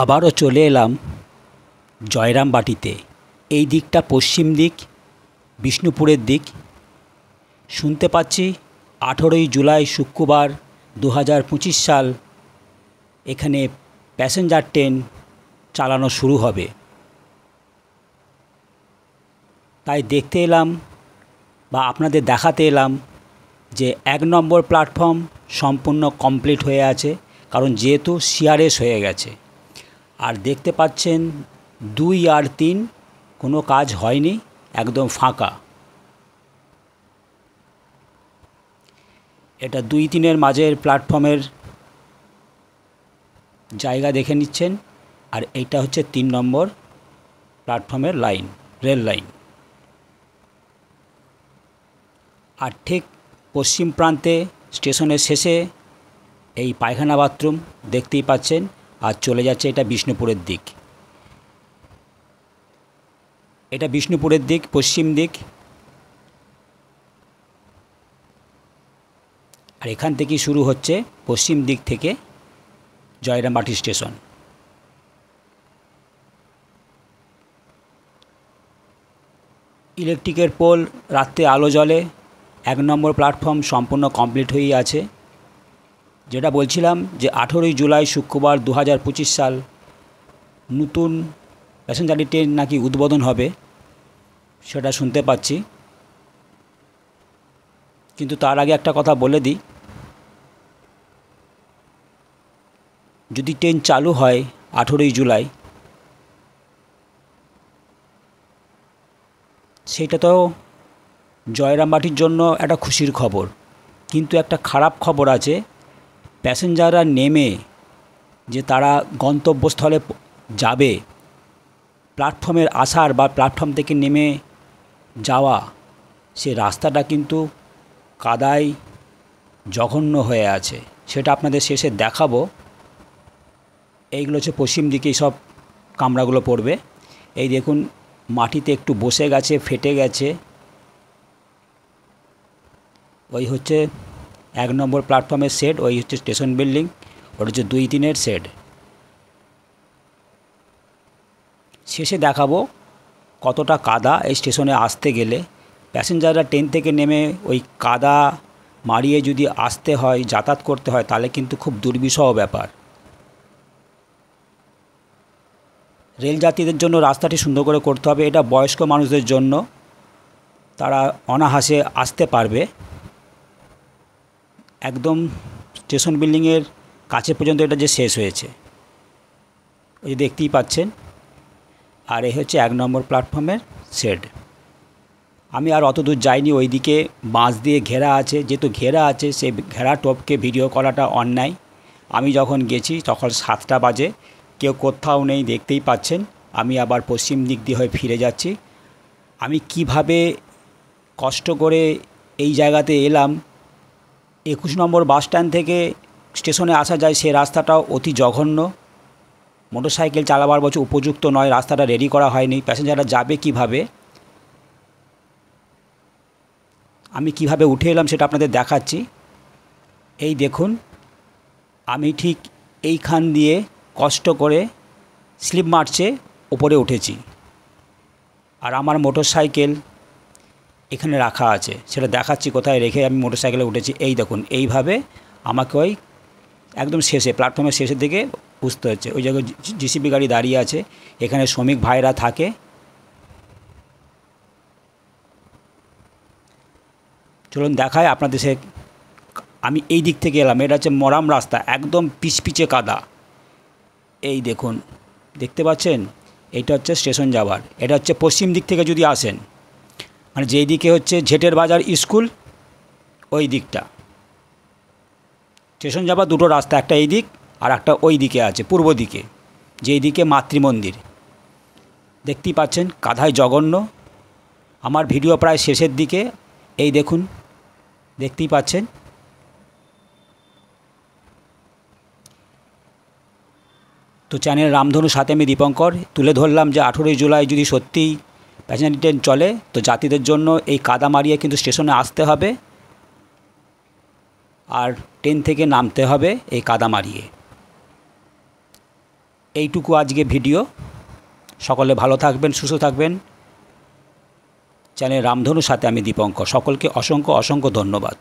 আবারও চলে এলাম জয়রামবাটিতে। এই দিকটা পশ্চিম দিক, বিষ্ণুপুরের দিক। শুনতে পাচ্ছি 18ই জুলাই শুক্রবার 2025 সাল এখানে প্যাসেঞ্জার ট্রেন চালানো শুরু হবে। তাই দেখতে এলাম বা আপনাদের দেখাতে এলাম যে 1 নম্বর প্ল্যাটফর্ম সম্পূর্ণ কমপ্লিট হয়ে আছে, কারণ যেহেতু সিআরএস হয়ে গেছে। আর দেখতে পাচ্ছেন 2 আর 3 কোনো কাজ হয়নি, একদম ফাঁকা। এটা 2-3-এর মাঝের প্ল্যাটফর্মের জায়গা দেখে নিচ্ছেন। আর এইটা হচ্ছে 3 নম্বর প্ল্যাটফর্মের লাইন, রেল লাইন। আর ঠিক পশ্চিম প্রান্তে স্টেশনের শেষে এই পায়খানা বাথরুম দেখতেই পাচ্ছেন। আর চলে যাচ্ছে এটা বিষ্ণুপুরের দিক। এটা বিষ্ণুপুরের দিক, পশ্চিম দিক। আর এখান থেকেই শুরু হচ্ছে পশ্চিম দিক থেকে জয়রামবাটি স্টেশন। ইলেকট্রিকের পোল, রাত্রে আলো জ্বলে। 1 নম্বর প্ল্যাটফর্ম সম্পূর্ণ কমপ্লিট হয়েই আছে। যেটা বলছিলাম যে 18ই জুলাই শুক্রবার 2025 সাল নতুন প্যাসেঞ্জার ট্রেন নাকি উদ্বোধন হবে, সেটা শুনতে পাচ্ছি। কিন্তু তার আগে একটা কথা বলে দিই, যদি ট্রেন চালু হয় 18ই জুলাই, সেটা তো জয়রামবাটির জন্য একটা খুশির খবর। কিন্তু একটা খারাপ খবর আছে, প্যাসেঞ্জাররা নেমে যে তারা গন্তব্যস্থলে যাবে, প্ল্যাটফর্মের আসার বা প্ল্যাটফর্ম থেকে নেমে যাওয়া, সে রাস্তাটা কিন্তু কাদায় জঘন্য হয়ে আছে। সেটা আপনাদের শেষে দেখাবো। এইগুলো হচ্ছে পশ্চিম দিকে সব কামরাগুলো পড়বে। এই দেখুন, মাটিতে একটু বসে গেছে, ফেটে গেছে। ওই হচ্ছে 1 নম্বর প্ল্যাটফর্মের শেড, ওই হচ্ছে স্টেশন বিল্ডিং, ওটা হচ্ছে 2-3-এর শেড। শেষে দেখাবো কতটা কাদা এই স্টেশনে আসতে গেলে। প্যাসেঞ্জাররা ট্রেন থেকে নেমে ওই কাদা মারিয়ে যদি আসতে হয়, যাতায়াত করতে হয়, তাহলে কিন্তু খুব দুর্বিষহ ব্যাপার। রেল যাত্রীদের জন্য রাস্তাটি সুন্দর করে করতে হবে। এটা বয়স্ক মানুষদের জন্য, তারা অনায়াসে আসতে পারবে। একদম স্টেশন বিল্ডিংয়ের কাছে পর্যন্ত এটা যে শেষ হয়েছে, ওই যে দেখতেই পাচ্ছেন। আর এই হচ্ছে 1 নম্বর প্ল্যাটফর্মের শেড। আমি আর অত দূর যাইনি, ওইদিকে বাঁশ দিয়ে ঘেরা আছে। যেহেতু ঘেরা আছে, সেই ঘেরা টপকে ভিডিও করাটা অন্যায়। আমি যখন গেছি তখন 7টা বাজে, কেউ কোথাও নেই, দেখতেই পাচ্ছেন। আমি আবার পশ্চিম দিক দিয়ে হয়ে ফিরে যাচ্ছি। আমি কিভাবে কষ্ট করে এই জায়গাতে এলাম। 21 নম্বর বাস স্ট্যান্ড থেকে স্টেশনে আসা যায়, সে রাস্তাটাও অতি জঘন্য। মোটরসাইকেল চালাবার বছর উপযুক্ত নয়, রাস্তাটা রেডি করা হয়নি। প্যাসেঞ্জাররা যাবে কিভাবে, আমি কিভাবে উঠে এলাম সেটা আপনাদের দেখাচ্ছি। এই দেখুন, আমি ঠিক এইখান দিয়ে কষ্ট করে স্লিপ মারছে ওপরে উঠেছি। আর আমার মোটরসাইকেল এখানে রাখা আছে, সেটা দেখাচ্ছি কোথায় রেখে আমি মোটরসাইকেলে উঠেছি। এই দেখুন, এইভাবে আমাকে ওই একদম শেষে, প্ল্যাটফর্মের শেষের দিকে বুঝতে হচ্ছে। ওই জায়গায় জিসিবি গাড়ি দাঁড়িয়ে আছে, এখানে শ্রমিক ভাইরা থাকে। চলুন দেখায় আপনাদের। আমি এই দিক থেকে এলাম, এটা হচ্ছে মরাম রাস্তা, একদম পিচপিচে কাদা। এই দেখুন, দেখতে পাচ্ছেন, এইটা হচ্ছে স্টেশন যাওয়ার। এটা হচ্ছে পশ্চিম দিক থেকে যদি আসেন, মানে যেই দিকে হচ্ছে ঝেটের বাজার স্কুল, ওই দিকটা। স্টেশন যাওয়ার 2টো রাস্তা, একটা এই দিক আর একটা ওই দিকে আছে, পূর্ব দিকে, যেই দিকে মাতৃমন্দির। দেখতেই পাচ্ছেন কাদায় জঘন্য। আমার ভিডিও প্রায় শেষের দিকে। এই দেখুন, দেখতেই পাচ্ছেন। তো চ্যানেল রামধনুর সাথে আমি দীপঙ্কর তুলে ধরলাম যে 18ই জুলাই যদি সত্যিই প্যাসেঞ্জার ট্রেন চলে, তো যাত্রীদের জন্য এই কাদা মারিয়ে কিন্তু স্টেশনে আসতে হবে, আর ট্রেন থেকে নামতে হবে এই কাদা মারিয়ে। এইটুকু আজকে ভিডিও। সকলে ভালো থাকবেন, সুস্থ থাকবেন। চ্যানেল রামধনুর সাথে আমি দীপঙ্কর। সকলকে অসংখ্য অসংখ্য ধন্যবাদ।